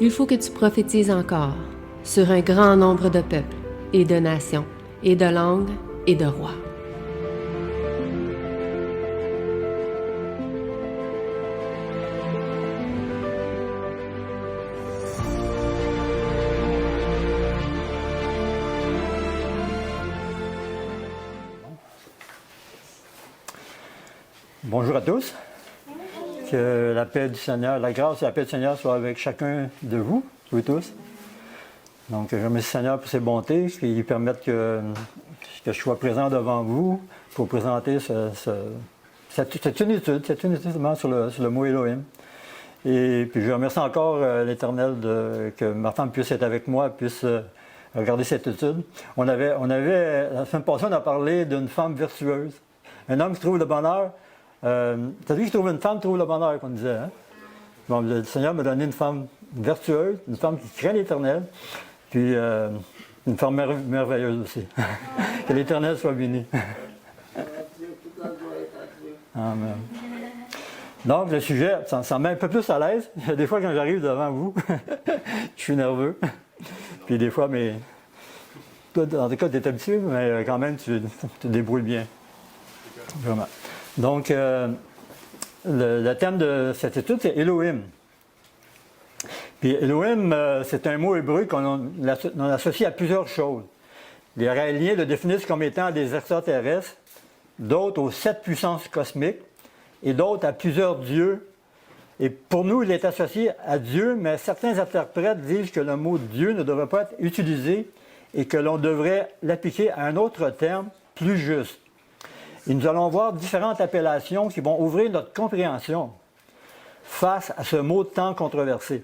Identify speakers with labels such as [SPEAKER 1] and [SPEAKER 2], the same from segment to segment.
[SPEAKER 1] Il faut que tu prophétises encore sur un grand nombre de peuples et de nations et de langues et de rois.
[SPEAKER 2] Bonjour à tous. Que la paix du Seigneur, la grâce et la paix du Seigneur soient avec chacun de vous, vous tous. Donc, je remercie le Seigneur pour ses bontés qui permettent que je sois présent devant vous pour présenter cette unité sur le mot Elohim. Et puis, je remercie encore l'Éternel que ma femme puisse être avec moi, puisse regarder cette étude. La semaine passée, on a parlé d'une femme vertueuse. Un homme qui trouve le bonheur. T'as dit que trouve une femme, trouve le bonheur, qu'on disait. Hein? Bon, le Seigneur m'a donné une femme vertueuse, une femme qui craint l'Éternel, puis une femme merveilleuse aussi. Que l'Éternel soit béni. Amen. Donc, le sujet, ça me met un peu plus à l'aise. Des fois, quand j'arrive devant vous, je suis nerveux. Puis des fois, toi, en tout cas, tu es habitué, mais quand même, tu te débrouilles bien. Vraiment. Donc, le thème de cette étude, c'est Elohim. Puis Elohim, c'est un mot hébreu qu'on associe à plusieurs choses. Les Raéliens le définissent comme étant des extraterrestres, d'autres aux 7 puissances cosmiques, et d'autres à plusieurs dieux. Et pour nous, il est associé à Dieu, mais certains interprètes disent que le mot Dieu ne devrait pas être utilisé et que l'on devrait l'appliquer à un autre terme plus juste. Et nous allons voir différentes appellations qui vont ouvrir notre compréhension face à ce mot tant controversé.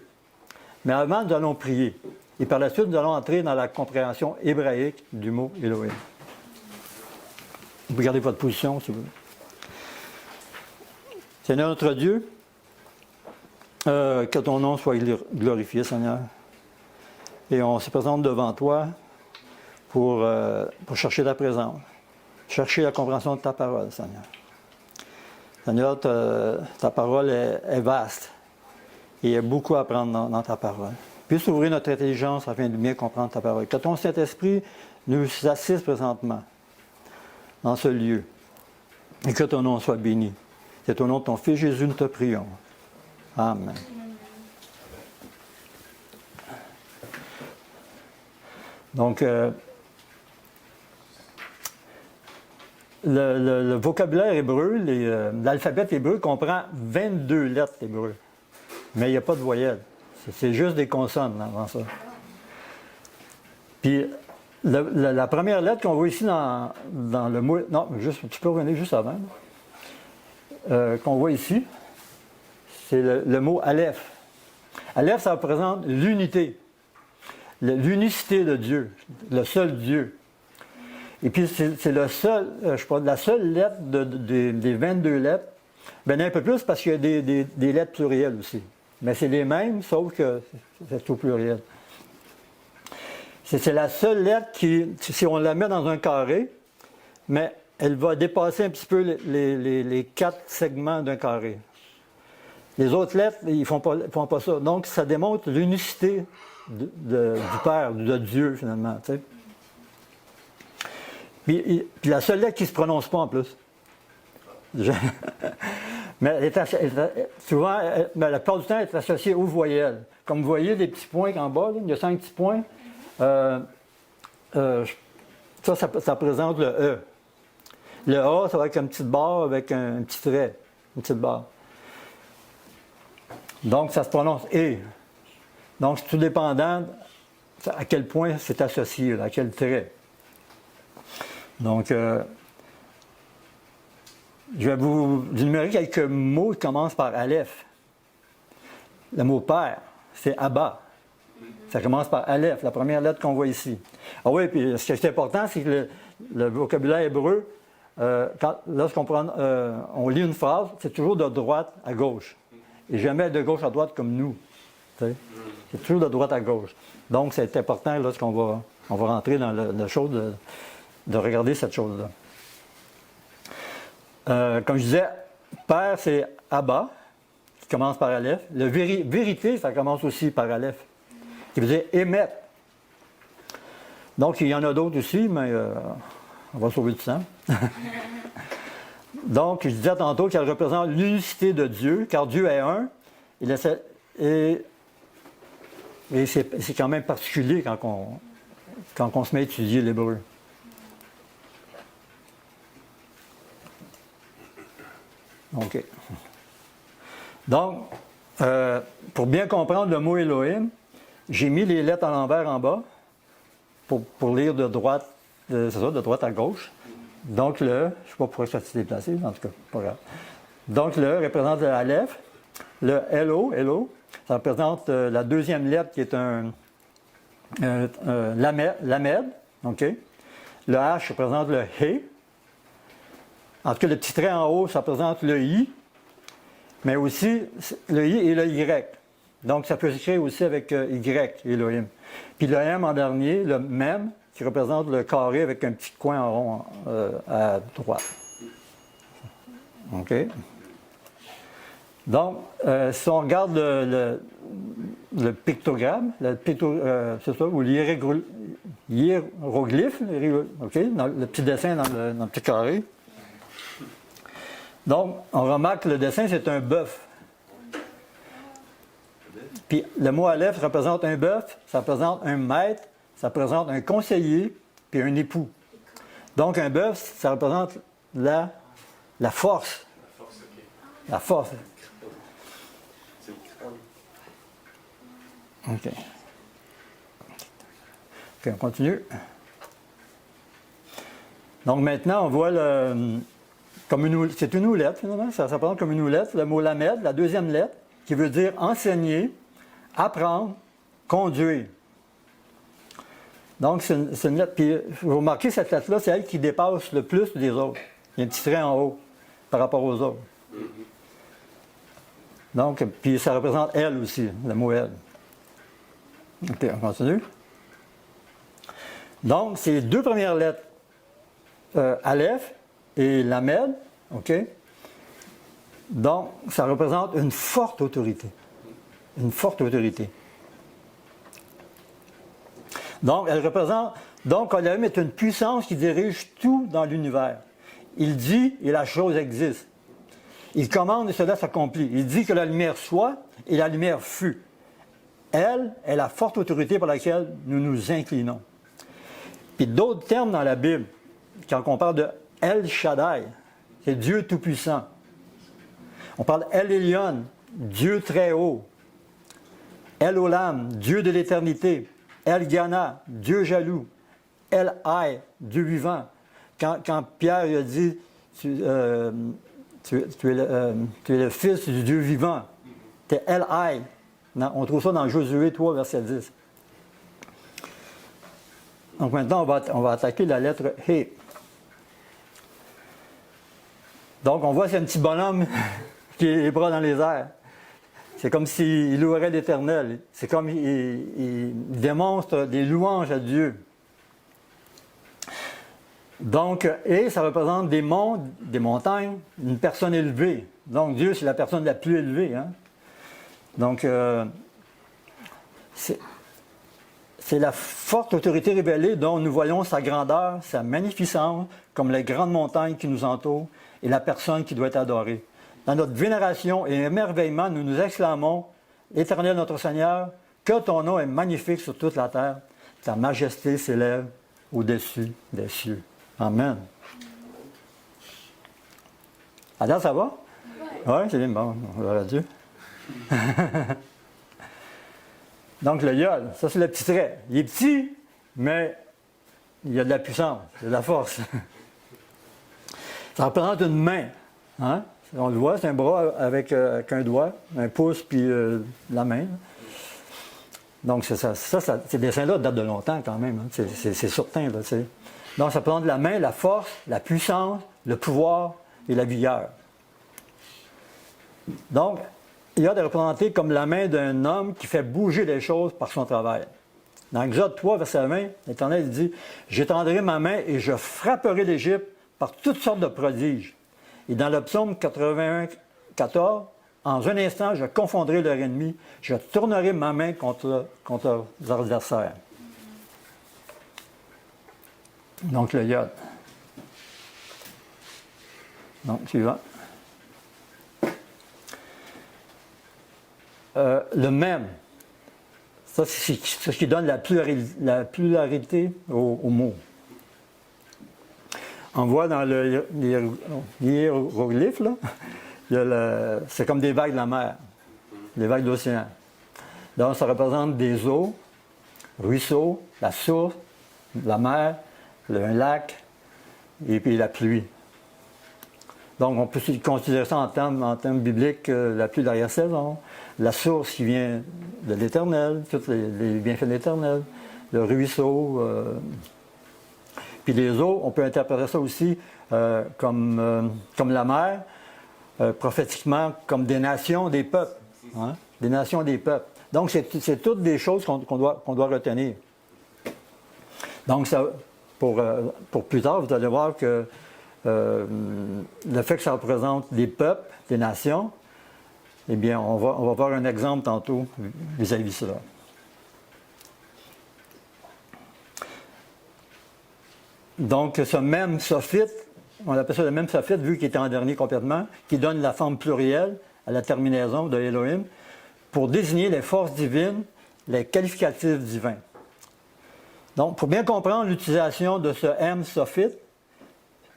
[SPEAKER 2] Mais avant, nous allons prier. Et par la suite, nous allons entrer dans la compréhension hébraïque du mot Elohim. Vous gardez votre position, si vous voulez. Seigneur notre Dieu, que ton nom soit glorifié, Seigneur. Et on se présente devant toi pour chercher ta présence. Chercher la compréhension de ta parole, Seigneur. Seigneur, ta parole est vaste et il y a beaucoup à apprendre dans ta parole. Puisse ouvrir notre intelligence afin de bien comprendre ta parole. Que ton Saint-Esprit nous assiste présentement dans ce lieu et que ton nom soit béni. C'est au nom de ton Fils Jésus, nous te prions. Amen. Donc, le vocabulaire hébreu, l'alphabet hébreu comprend 22 lettres hébreues. Mais il n'y a pas de voyelles. C'est juste des consonnes dans ça. Puis, la première lettre qu'on voit ici dans le mot... Non, tu peux revenir juste avant. Qu'on voit ici, c'est le mot Aleph. Aleph, ça représente l'unité. L'unicité de Dieu. Le seul Dieu. Et puis, c'est la seule lettre des 22 lettres. Ben, un peu plus parce qu'il y a des lettres plurielles aussi. Mais c'est les mêmes, sauf que c'est au pluriel. C'est la seule lettre qui, si on la met dans un carré, mais elle va dépasser un petit peu les 4 segments d'un carré. Les autres lettres, ils ne font pas ça. Donc, ça démontre l'unicité du Père, de Dieu, finalement. Tu sais. Puis la seule lettre qui ne se prononce pas en plus. Mais souvent, la plupart du temps, elle est associée aux voyelles. Comme vous voyez, des petits points en bas, là, il y a 5 petits points. Ça présente le E. Le A, ça va être une petite barre avec un petit trait, une petite barre. Donc, ça se prononce E. Donc, c'est tout dépendant à quel point c'est associé, à quel trait. Donc, je vais vous énumérer quelques mots qui commencent par Aleph. Le mot Père, c'est Abba. Ça commence par Aleph, la première lettre qu'on voit ici. Ah oui, puis ce qui est important, c'est que le vocabulaire hébreu, lorsqu'on on lit une phrase, c'est toujours de droite à gauche. Et jamais de gauche à droite comme nous. C'est toujours de droite à gauche. Donc, c'est important lorsqu'on va rentrer dans la chose de regarder cette chose-là. Comme je disais, Père, c'est Abba. qui commence par Aleph. Le vérité, ça commence aussi par Aleph, qui veut dire émettre. Donc, il y en a d'autres aussi, mais on va sauver du temps. Donc, je disais tantôt qu'elle représente l'unicité de Dieu, car Dieu est un. Et c'est quand même particulier quand on se met à étudier l'hébreu. OK. Donc, pour bien comprendre le mot Elohim, j'ai mis les lettres à l'envers en bas pour lire de droite, de droite à gauche. Donc, je ne sais pas pourquoi ça s'est déplacé, en tout cas, pas grave. Donc, le représente l'Aleph. Le Elo, ça représente la deuxième lettre qui est un Lamed. OK? Le H représente le He. En tout cas, le petit trait en haut, ça représente le I. Mais aussi le I et le Y. Donc, ça peut s'écrire aussi avec Y, Elohim. Puis le M en dernier, le Mem, qui représente le carré avec un petit coin en rond à droite. OK? Donc, si on regarde le pictogramme, c'est ça, ou l'hiéroglyphe, OK, dans le petit dessin dans le petit carré. Donc, on remarque que le dessin, c'est un bœuf. Puis le mot Aleph représente un bœuf, ça représente un maître, ça représente un conseiller, puis un époux. Donc, un bœuf, ça représente la force. La force. OK. OK, on continue. Donc maintenant, on voit c'est une oulette, finalement. Ça représente comme une oulette, le mot lamed, la deuxième lettre, qui veut dire enseigner, apprendre, conduire. Donc, c'est une lettre. Puis, vous remarquez, cette lettre-là, c'est elle qui dépasse le plus des autres. Il y a un petit trait en haut par rapport aux autres. Donc, puis ça représente elle aussi, le mot elle. OK, on continue. Donc, ces deux premières lettres, Aleph et Lamed, OK? Donc, ça représente une forte autorité. Une forte autorité. Donc, elle représente. Donc, Elohim est une puissance qui dirige tout dans l'univers. Il dit et la chose existe. Il commande et cela s'accomplit. Il dit que la lumière soit et la lumière fut. Elle est la forte autorité pour laquelle nous nous inclinons. Puis d'autres termes dans la Bible, quand on parle de El Shaddai, c'est Dieu Tout-Puissant. On parle El Elyon, Dieu très haut. El Olam, Dieu de l'éternité. El Gana, Dieu jaloux. El Hay, Dieu vivant. Quand Pierre a dit tu es le fils du Dieu vivant, tu es El Hay. On trouve ça dans Josué 3, verset 10. Donc maintenant, on va attaquer la lettre He. Donc on voit c'est un petit bonhomme qui a les bras dans les airs. C'est comme s'il louerait l'Éternel. C'est comme il démontre des louanges à Dieu. Donc, et ça représente des monts, des montagnes, une personne élevée. Donc Dieu, c'est la personne la plus élevée. Hein? Donc, c'est la forte autorité révélée dont nous voyons sa grandeur, sa magnificence, comme les grandes montagnes qui nous entourent, et la personne qui doit être adorée. Dans notre vénération et émerveillement, nous nous exclamons, Éternel notre Seigneur, que ton nom est magnifique sur toute la terre, ta majesté s'élève au-dessus des cieux. Amen. Alors, ça va? Oui, c'est bien, bon, gloire à Dieu. Donc, le yod, ça c'est le petit trait. Il est petit, mais il y a de la puissance, il y a de la force. Ça représente une main. Hein? On le voit, c'est un bras avec un doigt, un pouce, puis la main. Donc, ces dessins-là datent de longtemps quand même. Hein? C'est certain. Là, donc, ça représente la main, la force, la puissance, le pouvoir et la vigueur. Donc, il a de représenter comme la main d'un homme qui fait bouger les choses par son travail. Dans Exode 3, verset 20, l'Éternel dit « J'étendrai ma main et je frapperai l'Égypte par toutes sortes de prodiges. » Et dans le psaume 81, 14, en un instant, je confondrai leur ennemi, je tournerai ma main contre leurs adversaires. Donc, le yod. Donc, suivant. Le même. Ça, c'est ce qui donne la pluralité au mot. On voit dans les hiéroglyphes, là, c'est comme des vagues de la mer, des vagues de l'océan. Donc, ça représente des eaux, ruisseaux, la source, la mer, un lac, et puis la pluie. Donc, on peut considérer ça en termes bibliques, la pluie d'arrière-saison, la source qui vient de l'Éternel, tous les bienfaits de l'Éternel, le ruisseau. Puis les eaux, on peut interpréter ça aussi comme la mer, prophétiquement, comme des nations, des peuples. Hein? Des nations, des peuples. Donc, c'est toutes des choses qu'on doit retenir. Donc, ça, pour plus tard, vous allez voir que le fait que ça représente des peuples, des nations, eh bien, on va voir un exemple tantôt vis-à-vis de cela. Donc, ce même sophite, on appelle ça le même sophite, vu qu'il est en dernier complètement, qui donne la forme plurielle à la terminaison de Elohim, pour désigner les forces divines, les qualificatifs divins. Donc, pour bien comprendre l'utilisation de ce M sophite,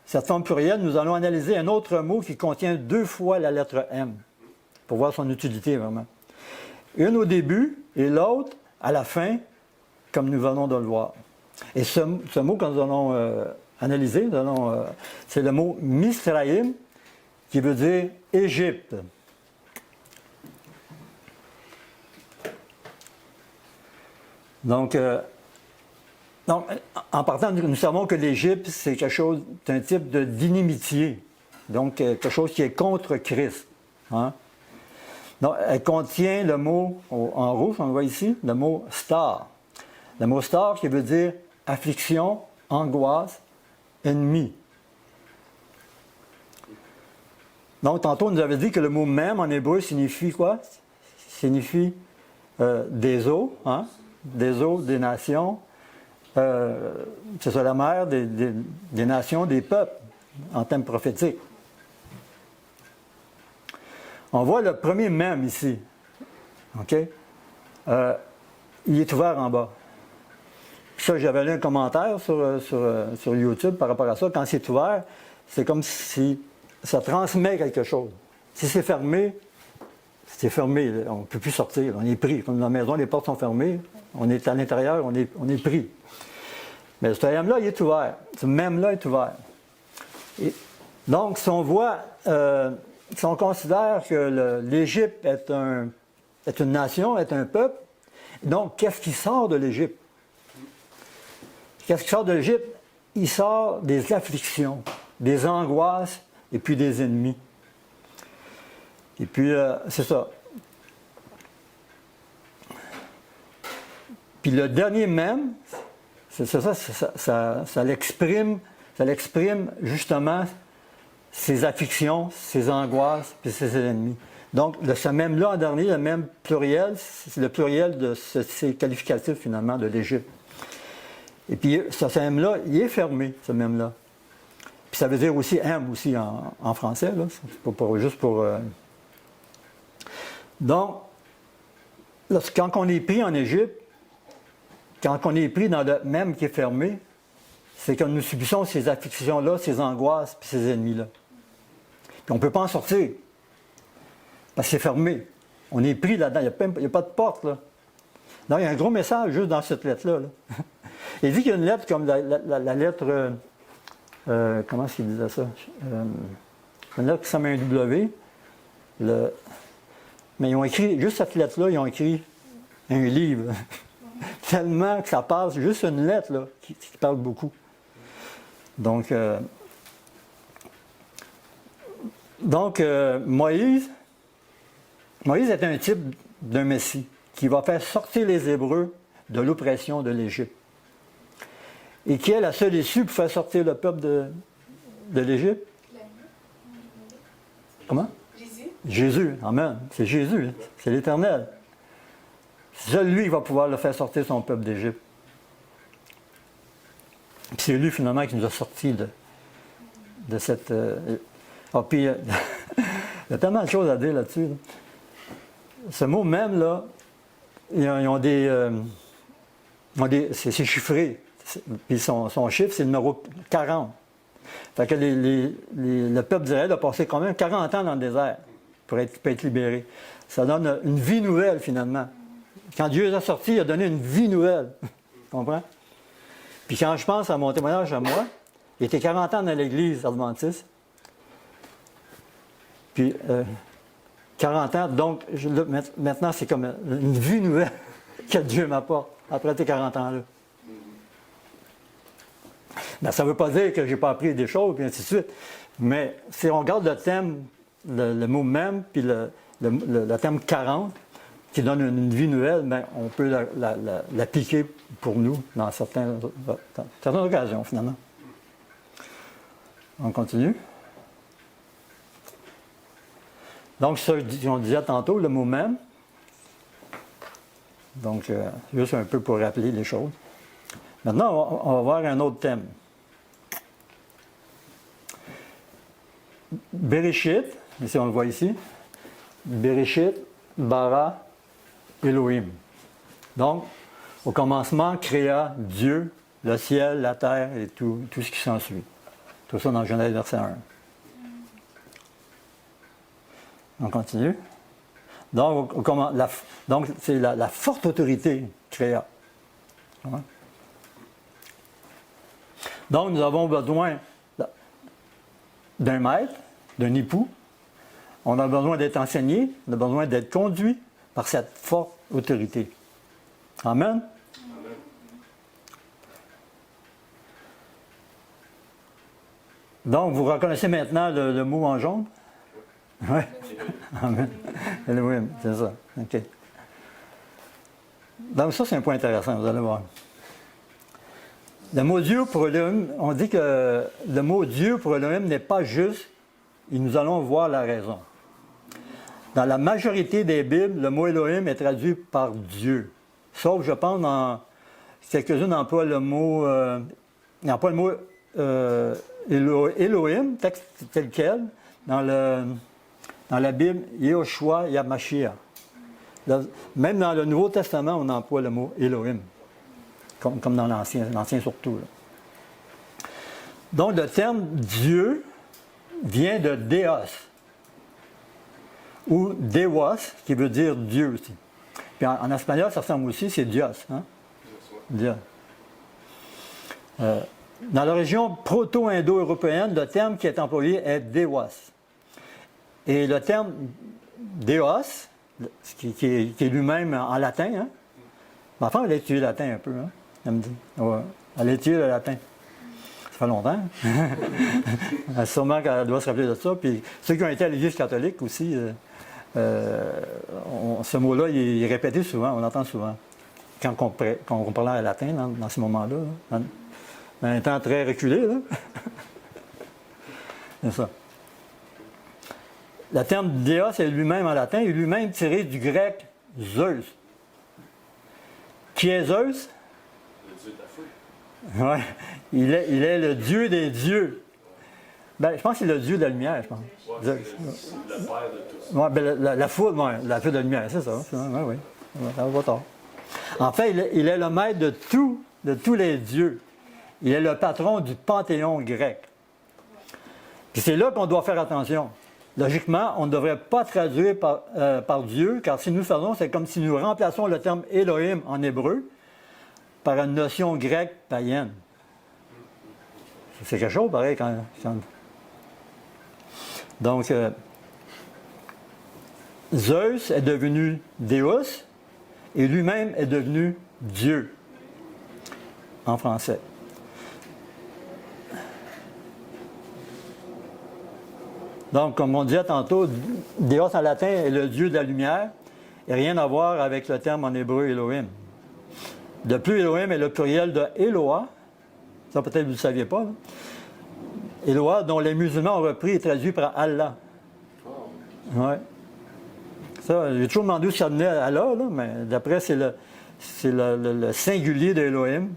[SPEAKER 2] cette forme plurielle, nous allons analyser un autre mot qui contient 2 fois la lettre M, pour voir son utilité vraiment. Une au début et l'autre à la fin, comme nous venons de le voir. Et ce mot que nous allons analyser, c'est le mot Misraïm, qui veut dire Égypte. Donc, en partant, nous savons que l'Égypte, c'est un type d'inimitié, donc quelque chose qui est contre Christ. Hein? Donc, elle contient le mot, en rouge, on le voit ici, le mot star. Le mot star qui veut dire affliction, angoisse, ennemi. Donc, tantôt, on nous avait dit que le mot même en hébreu signifie quoi? Signifie des eaux, hein? Des eaux, des nations. C'est ça la mer des nations, des peuples, en termes prophétiques. On voit le premier même ici. OK? Il est ouvert en bas. Ça, j'avais lu un commentaire sur YouTube par rapport à ça. Quand c'est ouvert, c'est comme si ça transmet quelque chose. Si c'est fermé, on ne peut plus sortir. On est pris. Comme dans la maison, les portes sont fermées. On est à l'intérieur, on est pris. Mais ce M-là, il est ouvert. Ce même-là est ouvert. Et donc, si on voit, si on considère que l'Égypte est une nation, est un peuple, donc qu'est-ce qui sort de l'Égypte? Qu'est-ce qui sort de l'Égypte? Il sort des afflictions, des angoisses et puis des ennemis. Et puis, c'est ça. Puis le dernier même, c'est ça l'exprime justement ses afflictions, ses angoisses et ses ennemis. Donc, ce même-là en dernier, le même pluriel, c'est le pluriel de ces qualificatifs finalement de l'Égypte. Et puis, ce même-là, il est fermé, ce même-là. Puis ça veut dire aussi M aussi en français, là. C'est juste pour. Donc, quand on est pris en Égypte, quand on est pris dans le même qui est fermé, c'est que nous subissons ces afflictions-là, ces angoisses, puis ces ennemis-là. Puis on ne peut pas en sortir. Parce que c'est fermé. On est pris là-dedans. Il n'y a pas de porte, là. Donc, il y a un gros message juste dans cette lettre-là. Là. Il dit qu'il y a une lettre comme la lettre... comment est-ce qu'il disait ça? Une lettre qui s'appelle un W. Mais ils ont écrit, juste cette lettre-là, ils ont écrit un livre. Tellement que ça passe, juste une lettre là, qui parle beaucoup. Donc Moïse est un type d'un Messie qui va faire sortir les Hébreux de l'oppression de l'Égypte. Et qui est la seule issue pour faire sortir le peuple de l'Égypte? Comment? Jésus, amen. C'est Jésus, c'est l'Éternel. Seul lui va pouvoir le faire sortir son peuple d'Égypte. Puis c'est lui finalement qui nous a sortis de cette... puis il y a tellement de choses à dire là-dessus. Là. Ce mot même, là, ils ont des... c'est chiffré. Puis son chiffre, c'est le numéro 40. Fait que le peuple d'Israël a passé quand même 40 ans dans le désert pour être libéré. Ça donne une vie nouvelle, finalement. Quand Dieu les a sortis, il a donné une vie nouvelle. Tu comprends? Puis quand je pense à mon témoignage à moi, il était 40 ans dans l'Église adventiste. Puis 40 ans, donc maintenant c'est comme une vie nouvelle que Dieu m'apporte après ces 40 ans-là. Ben, ça ne veut pas dire que je n'ai pas appris des choses, puis ainsi de suite. Mais si on regarde le thème, le mot même, puis le thème 40, qui donne une vie nouvelle, ben, on peut l'appliquer pour nous dans certaines occasions, finalement. On continue. Donc, ça, on disait tantôt, le mot même. Donc, juste un peu pour rappeler les choses. Maintenant, on va voir un autre thème. Bereshit, ici on le voit ici. Bereshit, bara, Elohim. Donc, au commencement, créa Dieu le ciel, la terre et tout ce qui s'ensuit. Tout ça dans Genèse verset 1. On continue. Donc, c'est la forte autorité créa. Ouais. Donc, nous avons besoin d'un maître, d'un époux. On a besoin d'être enseigné, on a besoin d'être conduit par cette forte autorité. Amen? Amen. Donc, vous reconnaissez maintenant le mot en jaune? Oui. Amen. Elohim, c'est ça. OK. Donc, ça, c'est un point intéressant, vous allez voir. Le mot Dieu pour Elohim, on dit que le mot Dieu pour Elohim n'est pas juste, et nous allons voir la raison. Dans la majorité des Bibles, le mot Elohim est traduit par Dieu. Sauf, je pense, dans quelques-unes emploient le mot, Elohim, texte tel quel, dans la Bible, Yehoshua Yamashia. Même dans le Nouveau Testament, on emploie le mot Elohim, comme dans l'Ancien surtout. Là. Donc, le terme Dieu vient de Déos, ou Dewas, qui veut dire Dieu aussi. Puis en espagnol, ça ressemble aussi, c'est Dios. Hein? Dios. Dans la région proto-indo-européenne, le terme qui est employé est Dewas. Et le terme Deos, qui est lui-même en latin, hein? Ma femme, elle a étudié le latin un peu, hein? Elle me dit. Ouais. Elle a étudié le latin. Ça fait longtemps. Sûrement qu'elle doit se rappeler de ça. Puis ceux qui ont été à l'Église catholique aussi, ce mot-là, il est répété souvent, on l'entend souvent. Quand on parlait latin dans ces moments-là, dans un temps très reculé, là. C'est ça. Le terme Déos est lui-même en latin, il est lui-même tiré du grec Zeus. Qui est Zeus?
[SPEAKER 3] Le dieu de la foule.
[SPEAKER 2] Oui, il est le dieu des dieux. Ben, je pense que c'est le dieu de la lumière, je pense.
[SPEAKER 3] Ouais, c'est le père de tous.
[SPEAKER 2] Ouais, ben, la foule, la foule de la lumière, c'est ça. Oui. Ça va pas tard. En fait, il est le maître de tous les dieux. Il est le patron du panthéon grec. Puis c'est là qu'on doit faire attention. Logiquement, on ne devrait pas traduire par Dieu, car si nous faisons, c'est comme si nous remplaçons le terme Elohim en hébreu par une notion grecque païenne. C'est quelque chose pareil quand... Donc, Zeus est devenu Deus et lui-même est devenu Dieu en français. Donc, comme on disait tantôt, Déos en latin est le dieu de la lumière et rien à voir avec le terme en hébreu Elohim. De plus, Elohim est le pluriel de Eloah. Ça, peut-être vous ne le saviez pas. Là. Eloah, dont les musulmans ont repris et traduit par Allah. Ouais. Ça, j'ai toujours demandé où ça venait à là, mais d'après, c'est le singulier d'Elohim.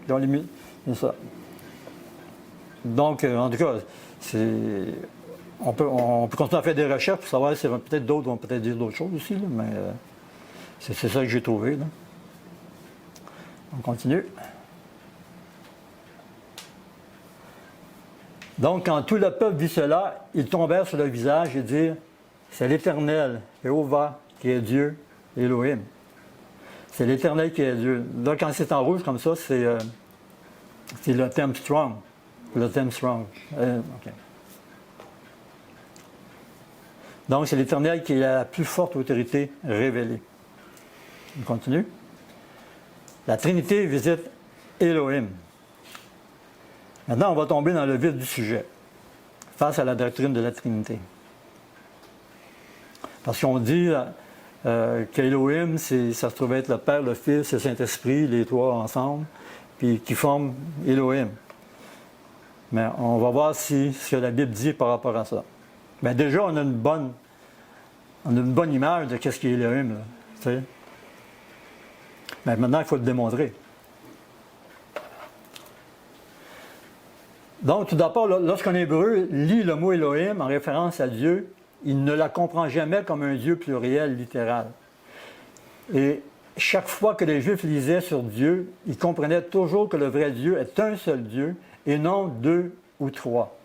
[SPEAKER 2] C'est ça. Donc, en tout cas, on peut continuer à faire des recherches pour savoir si peut-être d'autres vont peut-être dire d'autres choses aussi, là, mais c'est ça que j'ai trouvé. Là. On continue. Donc, quand tout le peuple vit cela, ils tombèrent sur le visage et dirent, c'est l'Éternel, Jéhovah, qui est Dieu, Elohim. C'est l'Éternel qui est Dieu. Là, quand c'est en rouge comme ça, c'est le thème strong. Le thème strong. Okay. Donc, c'est l'Éternel qui a la plus forte autorité révélée. On continue. La Trinité visite Elohim. Maintenant, on va tomber dans le vif du sujet, face à la doctrine de la Trinité. Parce qu'on dit qu'Elohim, ça se trouve être le Père, le Fils, le Saint-Esprit, les trois ensemble, puis qui forment Elohim. Mais on va voir ce que la Bible dit par rapport à ça. Bien, déjà, on a une bonne image de qu'est-ce qu'est Elohim. Là, tu sais. Mais maintenant, il faut le démontrer. Donc, tout d'abord, lorsqu'un Hébreu lit le mot Elohim en référence à Dieu, il ne la comprend jamais comme un Dieu pluriel, littéral. Et chaque fois que les Juifs lisaient sur Dieu, ils comprenaient toujours que le vrai Dieu est un seul Dieu et non deux ou trois.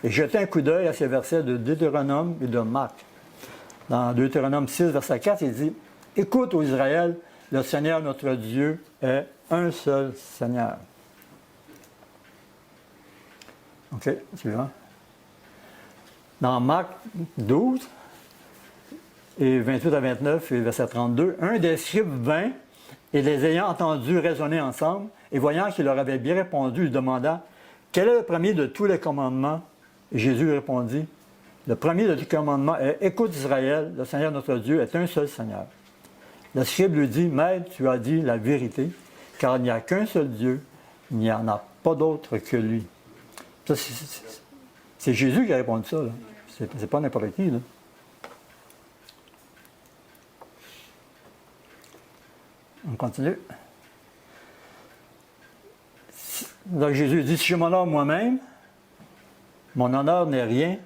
[SPEAKER 2] Et jetez un coup d'œil à ces versets de Deutéronome et de Marc. Dans Deutéronome 6, verset 4, il dit « Écoute, ô Israël, le Seigneur notre Dieu est un seul Seigneur. » OK, suivant. Dans Marc 12, et 28 à 29, et verset 32, un des scribes vint, et les ayant entendus raisonner ensemble, et voyant qu'il leur avait bien répondu, il demanda « Quel est le premier de tous les commandements ?» Et Jésus répondit « Le premier de tous les commandements est « Écoute Israël, le Seigneur notre Dieu est un seul Seigneur. » Le scribe lui dit « Maître, tu as dit la vérité, car il n'y a qu'un seul Dieu, il n'y en a pas d'autre que lui. » Ça, c'est Jésus qui a répondu ça. Là. C'est pas n'importe qui. Là. On continue. Donc Jésus dit, si je m'honore moi-même, mon honneur n'est rien.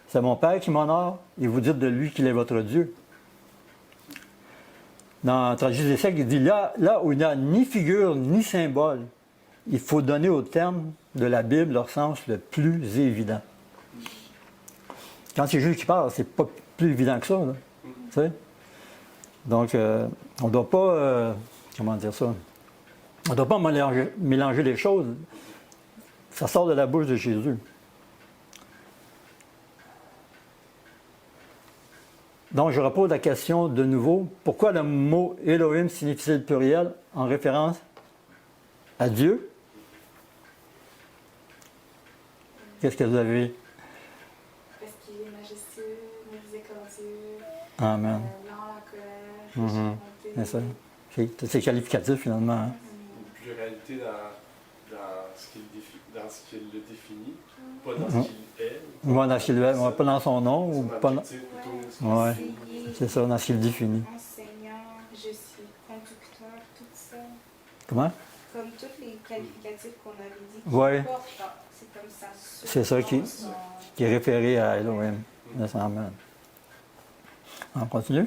[SPEAKER 2] C'est mon Père qui m'honore et vous dites de lui qu'il est votre Dieu. Dans Tragédie des siècles, il dit, là où il n'y a ni figure ni symbole, il faut donner aux termes de la Bible leur sens le plus évident. Quand c'est Jésus qui parle, c'est pas plus évident que ça. Là, tu sais? Donc, on ne doit pas... comment dire ça? On ne doit pas mélanger les choses. Ça sort de la bouche de Jésus. Donc, je repose la question de nouveau. Pourquoi le mot Elohim signifie-t-il pluriel en référence à Dieu? Qu'est-ce que vous avez?
[SPEAKER 4] Parce qu'il est majestueux, miséricordieux,
[SPEAKER 2] Amen.
[SPEAKER 4] lent à la colère,
[SPEAKER 2] C'est ça. C'est qualificatif finalement. Hein?
[SPEAKER 3] Une pluralité dans ce qu'il le définit, pas dans ce qu'il est.
[SPEAKER 2] Moi, dans ce qu'il est, pas dans son nom. Ou pas dans...
[SPEAKER 4] Ouais.
[SPEAKER 2] C'est ça, dans ce qu'il définit.
[SPEAKER 4] Enseignant, je suis conducteur, tout ça.
[SPEAKER 2] Comment?
[SPEAKER 4] Comme tous les qualificatifs qu'on avait dit.
[SPEAKER 2] Oui.
[SPEAKER 4] C'est comme ça.
[SPEAKER 2] C'est ça qui est référé à Elohim. Amen. On continue?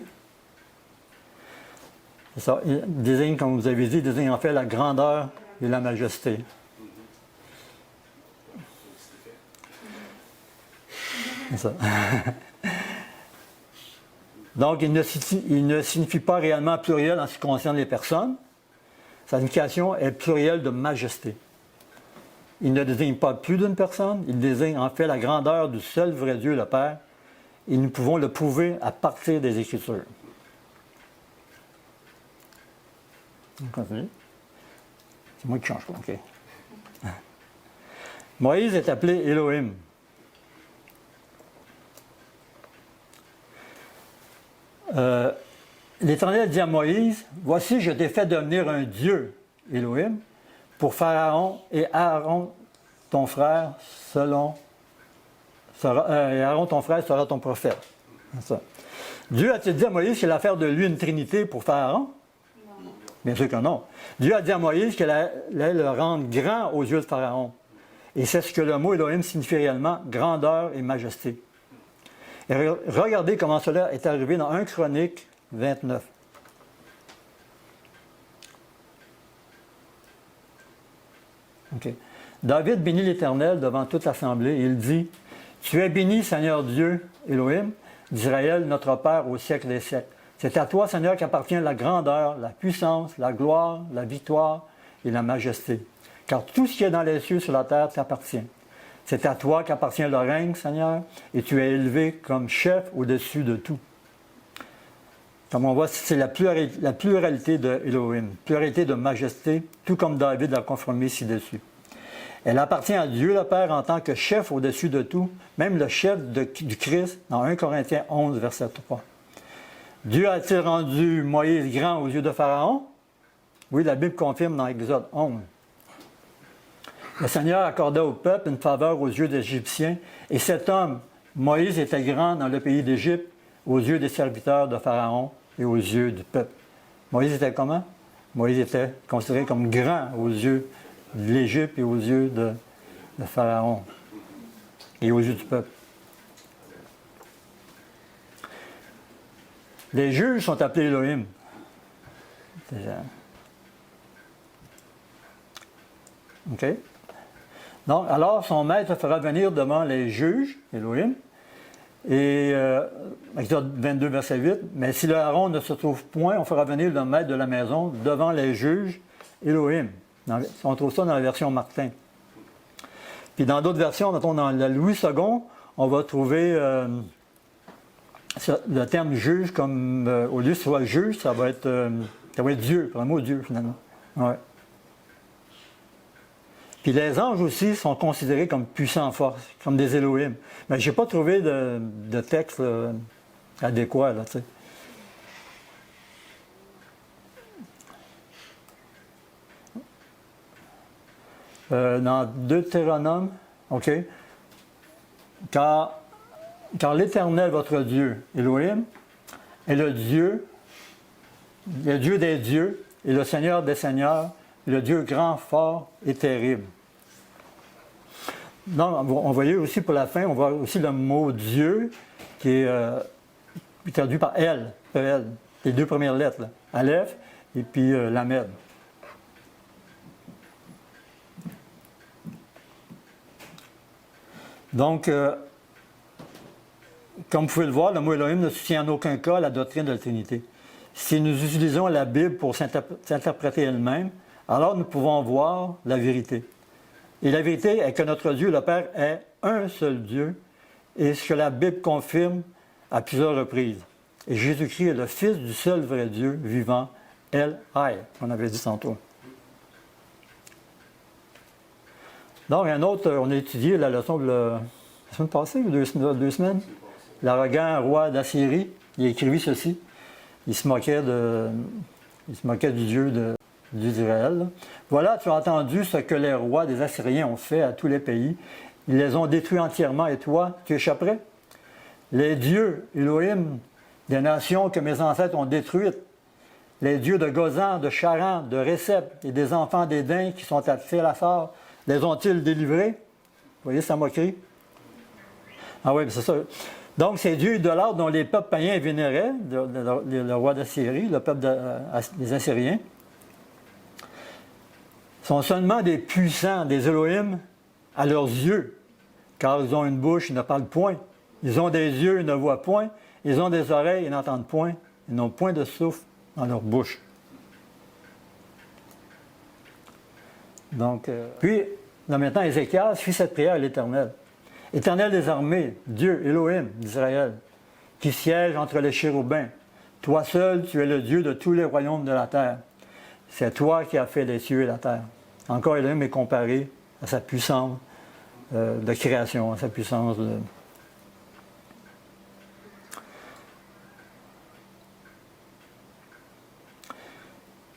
[SPEAKER 2] C'est ça. Il désigne, comme vous avez dit, il désigne en fait la grandeur et la majesté. C'est ça. Donc, il ne signifie pas réellement pluriel en ce qui concerne les personnes. Sa signification est plurielle de majesté. Il ne désigne pas plus d'une personne, il désigne en fait la grandeur du seul vrai Dieu, le Père, et nous pouvons le prouver à partir des Écritures. On continue. C'est moi qui change pas, OK. Moïse est appelé Elohim. L'Éternel dit à Moïse, « Voici, je t'ai fait devenir un Dieu, Elohim, pour Pharaon, et Aaron, ton frère, sera ton prophète. » C'est ça. Dieu a-t-il dit à Moïse qu'il allait faire de lui une trinité pour Pharaon?
[SPEAKER 4] Non.
[SPEAKER 2] Bien sûr que non. Dieu a dit à Moïse qu'il allait le rendre grand aux yeux de Pharaon. Et c'est ce que le mot Elohim signifie réellement, grandeur et majesté. Et regardez comment cela est arrivé dans 1 Chronique 29. Okay. David bénit l'Éternel devant toute l'assemblée et il dit, « Tu es béni, Seigneur Dieu, Elohim, d'Israël, notre Père, au siècle des siècles. C'est à toi, Seigneur, qu'appartient la grandeur, la puissance, la gloire, la victoire et la majesté. Car tout ce qui est dans les cieux sur la terre t'appartient. C'est à toi qu'appartient le règne, Seigneur, et tu es élevé comme chef au-dessus de tout. » Comme on voit, c'est la pluralité de Elohim, pluralité de majesté, tout comme David l'a confirmé ci-dessus. Elle appartient à Dieu le Père en tant que chef au-dessus de tout, même le chef du Christ dans 1 Corinthiens 11, verset 3. Dieu a-t-il rendu Moïse grand aux yeux de Pharaon? Oui, la Bible confirme dans Exode 11. Le Seigneur accorda au peuple une faveur aux yeux des Égyptiens, et cet homme, Moïse, était grand dans le pays d'Égypte, aux yeux des serviteurs de Pharaon et aux yeux du peuple. Moïse était comment? Moïse était considéré comme grand aux yeux de l'Égypte et aux yeux de Pharaon et aux yeux du peuple. Les juges sont appelés Elohim. OK? Donc, alors son maître fera venir devant les juges, Elohim, et Exode 22, verset 8, mais si le Aaron ne se trouve point, on fera venir le maître de la maison devant les juges, Elohim. On trouve ça dans la version Martin. Puis dans d'autres versions, mettons dans la Louis II, on va trouver le terme juge comme, au lieu que ce soit juge, ça va être Dieu, pour un mot Dieu finalement. Ouais. Puis les anges aussi sont considérés comme puissants en force, comme des Elohim. Mais je n'ai pas trouvé de texte adéquat, là, tu sais. Dans Deutéronome, OK, car l'Éternel, votre Dieu, Elohim, est le Dieu des dieux et le Seigneur des seigneurs, le Dieu grand, fort et terrible. Donc, on voyait aussi pour la fin, on voit aussi le mot Dieu qui est traduit par El, E-L, les deux premières lettres, là, Aleph et puis Lamed. Donc, comme vous pouvez le voir, le mot Elohim ne soutient en aucun cas la doctrine de la Trinité. Si nous utilisons la Bible pour s'interpréter elle-même, alors nous pouvons voir la vérité. Et la vérité est que notre Dieu, le Père, est un seul Dieu, et ce que la Bible confirme à plusieurs reprises. Et Jésus-Christ est le Fils du seul vrai Dieu vivant, El Hay, on avait dit tantôt. Donc, un autre, on a étudié la leçon de la semaine passée, ou deux semaines. L'arrogant roi d'Assyrie, il écrivit ceci. Il se moquait du Dieu d'Israël. Voilà, tu as entendu ce que les rois des Assyriens ont fait à tous les pays. Ils les ont détruits entièrement, et toi, tu échapperais? Les dieux, Elohim, des nations que mes ancêtres ont détruites, les dieux de Gozan, de Charan, de Récep et des enfants d'Éden qui sont à Thélassar, les ont-ils délivrés? Vous voyez sa moquerie? Ah oui, c'est ça. Donc, ces dieux idolâtres dont les peuples païens vénéraient, le roi d'Assyrie, le peuple des Assyriens, sont seulement des puissants, des Elohim, à leurs yeux, car ils ont une bouche, ils ne parlent point. Ils ont des yeux, ils ne voient point. Ils ont des oreilles, ils n'entendent point. Ils n'ont point de souffle dans leur bouche. Donc, puis, là maintenant, Ézéchias fit cette prière à l'Éternel. Éternel des armées, Dieu, Elohim d'Israël, qui siège entre les chérubins, toi seul, tu es le Dieu de tous les royaumes de la terre. C'est toi qui as fait les cieux et la terre. Encore Elohim est comparé à sa puissance de création, à sa puissance de...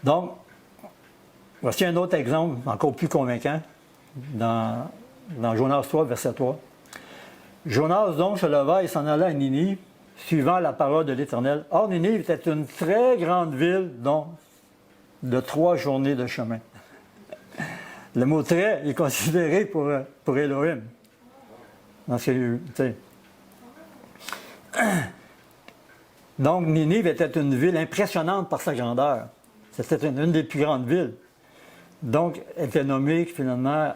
[SPEAKER 2] Donc, voici un autre exemple encore plus convaincant dans Jonas 3, verset 3. Jonas donc se leva et s'en alla à Ninive, suivant la parole de l'Éternel. Or, Ninive était une très grande ville, donc de 3 journées de chemin. Le mot très est considéré pour Elohim. Parce que, donc, Ninive était une ville impressionnante par sa grandeur. C'était une des plus grandes villes. Donc, elle était nommée finalement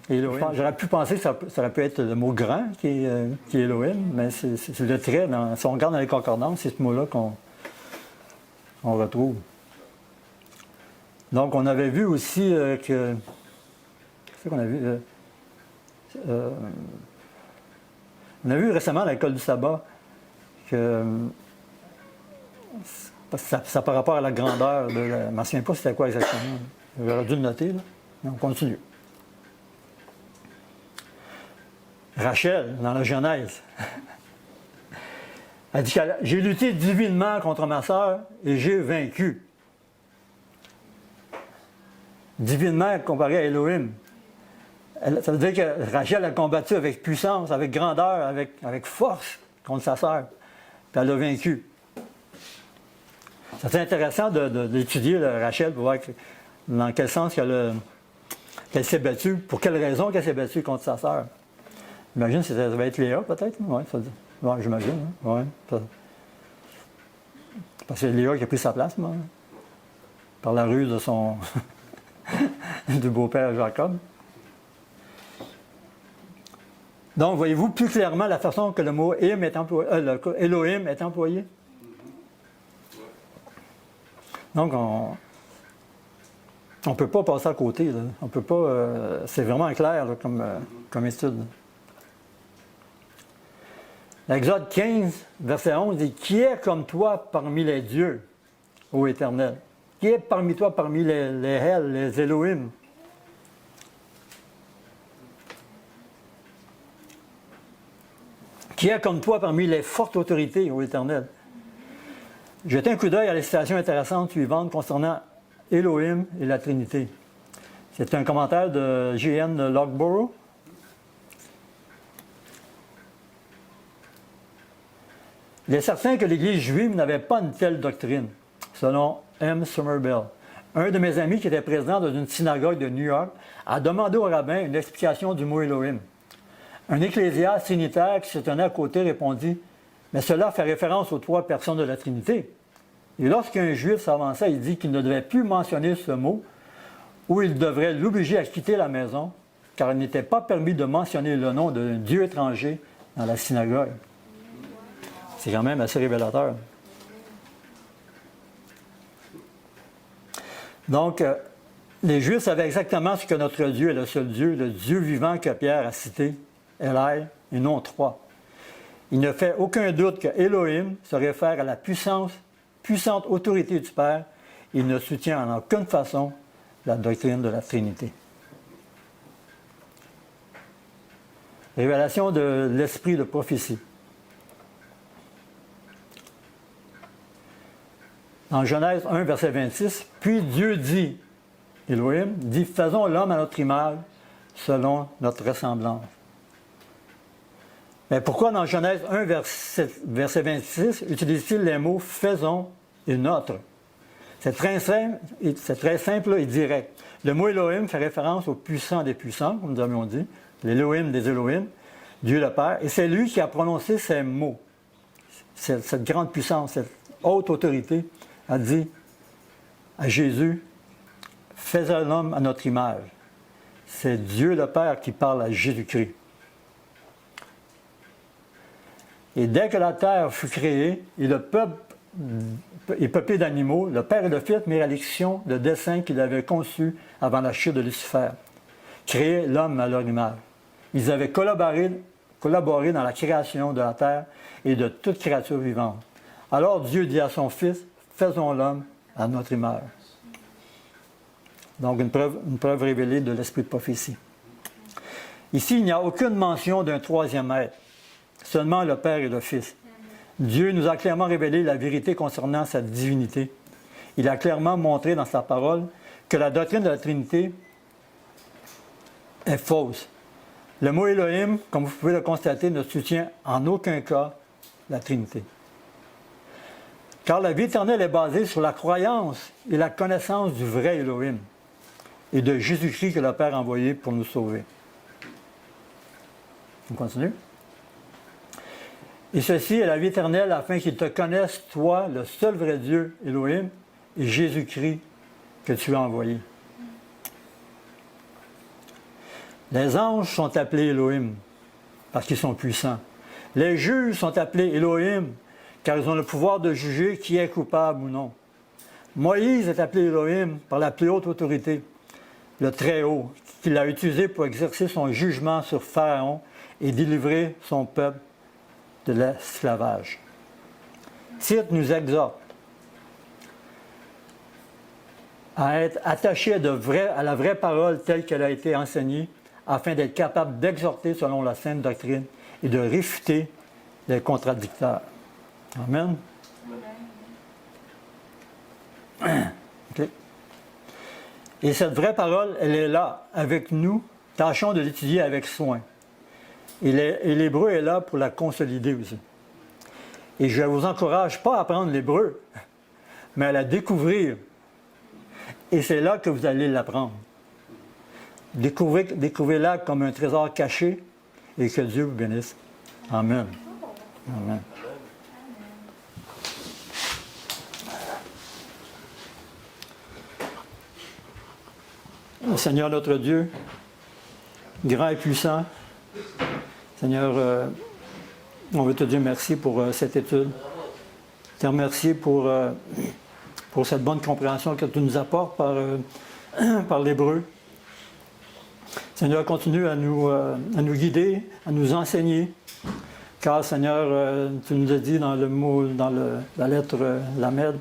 [SPEAKER 2] Elohim. J'aurais pu penser que ça aurait pu être le mot grand qui est Elohim, mais c'est le trait. Si on regarde dans les concordances, c'est ce mot-là qu'on retrouve. Donc, on avait vu aussi que. Qu'est-ce qu'on a vu? On a vu récemment à l'école du sabbat que. Ça par rapport à la grandeur de la. Je ne me souviens pas c'était quoi exactement. J'aurais dû le noter, là. On continue. Rachel, dans la Genèse, elle dit « J'ai lutté divinement contre ma sœur et j'ai vaincu. » Divinement comparé à Elohim. Ça veut dire que Rachel a combattu avec puissance, avec grandeur, avec force contre sa sœur. Puis elle a vaincu. C'est intéressant d'étudier Rachel pour voir dans quel sens qu'elle s'est battue, pour quelle raison qu'elle s'est battue contre sa sœur. J'imagine que ça va être Léa, peut-être. Oui, j'imagine. Hein? Ouais, parce que c'est Léa qui a pris sa place, moi, par la ruse de son du beau-père Jacob. Donc, voyez-vous plus clairement la façon que le mot Elohim est employé? Donc, on ne peut pas passer à côté. Là. On peut pas. C'est vraiment clair là, comme étude. L'Exode 15, verset 11 dit « Qui est comme toi parmi les dieux, ô Éternel? Qui est parmi toi, parmi les Hel, les Elohim? » Qui est comme toi parmi les fortes autorités, ô Éternel? Jetez un coup d'œil à les citations intéressantes suivantes concernant Elohim et la Trinité. C'est un commentaire de J.N. Logborough. Il est certain que l'Église juive n'avait pas une telle doctrine, selon M. Somerville. Un de mes amis qui était président dans une synagogue de New York a demandé au rabbin une explication du mot Elohim. Un ecclésiaste trinitaire qui se tenait à côté répondit « Mais cela fait référence aux 3 personnes de la Trinité. » Et lorsqu'un juif s'avança, il dit qu'il ne devait plus mentionner ce mot ou il devrait l'obliger à quitter la maison, car il n'était pas permis de mentionner le nom d'un dieu étranger dans la synagogue. C'est quand même assez révélateur. Donc, les Juifs savaient exactement ce que notre Dieu est le seul Dieu, le Dieu vivant que Pierre a cité, Elai, et non 3. Il ne fait aucun doute que Elohim se réfère à la puissante autorité du Père. Il ne soutient en aucune façon la doctrine de la Trinité. Révélation de l'esprit de prophétie. Dans Genèse 1, verset 26, « Puis Dieu dit, Elohim, dit, faisons l'homme à notre image, selon notre ressemblance. » Mais pourquoi dans Genèse 1, verset 26, utilise-t-il les mots « faisons » et « notre » ? C'est très simple et direct. Le mot Elohim fait référence au puissant des puissants, comme nous avions dit, l'Elohim des Elohim, Dieu le Père, et c'est lui qui a prononcé ces mots. Cette grande puissance, cette haute autorité, a dit à Jésus, « Faisons l'homme à notre image. » C'est Dieu le Père qui parle à Jésus-Christ. Et dès que la terre fut créée et le peuple est peuplé d'animaux, le Père et le Fils mirent à l'exécution le dessein qu'il avait conçu avant la chute de Lucifer, créer l'homme à leur image. Ils avaient collaboré dans la création de la terre et de toute créature vivante. Alors Dieu dit à son Fils, « Faisons l'homme à notre image. » Donc une preuve révélée de l'esprit de prophétie. Ici, il n'y a aucune mention d'un troisième être, seulement le Père et le Fils. Dieu nous a clairement révélé la vérité concernant sa divinité. Il a clairement montré dans sa parole que la doctrine de la Trinité est fausse. Le mot Elohim, comme vous pouvez le constater, ne soutient en aucun cas la Trinité. Car la vie éternelle est basée sur la croyance et la connaissance du vrai Elohim et de Jésus-Christ que le Père a envoyé pour nous sauver. On continue. Et ceci est la vie éternelle afin qu'ils te connaissent, toi, le seul vrai Dieu, Elohim, et Jésus-Christ que tu as envoyé. Les anges sont appelés Elohim parce qu'ils sont puissants. Les juges sont appelés Elohim car ils ont le pouvoir de juger qui est coupable ou non. Moïse est appelé Elohim par la plus haute autorité, le Très-Haut, qu'il a utilisé pour exercer son jugement sur Pharaon et délivrer son peuple de l'esclavage. Tite nous exhorte à être attachés à la vraie parole telle qu'elle a été enseignée, afin d'être capable d'exhorter selon la sainte doctrine et de réfuter les contradicteurs. Amen. Okay. Et cette vraie parole, elle est là, avec nous. Tâchons de l'étudier avec soin. Et l'hébreu est là pour la consolider aussi. Et je vous encourage pas à apprendre l'hébreu, mais à la découvrir. Et c'est là que vous allez l'apprendre. Découvrez-la comme un trésor caché et que Dieu vous bénisse. Amen. Amen. Seigneur notre Dieu, grand et puissant, Seigneur, on veut te dire merci pour cette étude. Te remercier pour cette bonne compréhension que tu nous apportes par l'hébreu. Seigneur, continue à nous guider, à nous enseigner. Car, Seigneur, tu nous as dit dans la lettre Lamed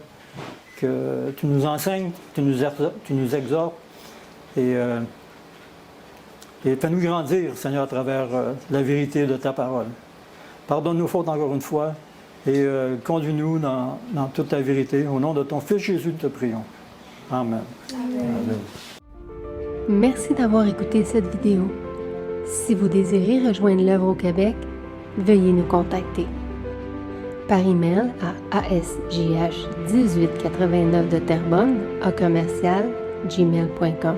[SPEAKER 2] que tu nous enseignes, tu nous exhortes et fais-nous grandir, Seigneur, à travers la vérité de ta parole. Pardonne nos fautes encore une fois et conduis-nous dans toute ta vérité. Au nom de ton Fils Jésus, te prions. Amen. Amen.
[SPEAKER 1] Merci d'avoir écouté cette vidéo. Si vous désirez rejoindre l'œuvre au Québec, veuillez nous contacter par email à asjh1889 de Terrebonne @gmail.com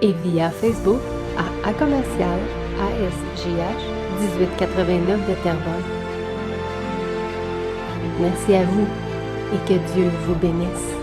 [SPEAKER 1] et via Facebook à @asjh1889 de Terrebonne. Merci à vous et que Dieu vous bénisse.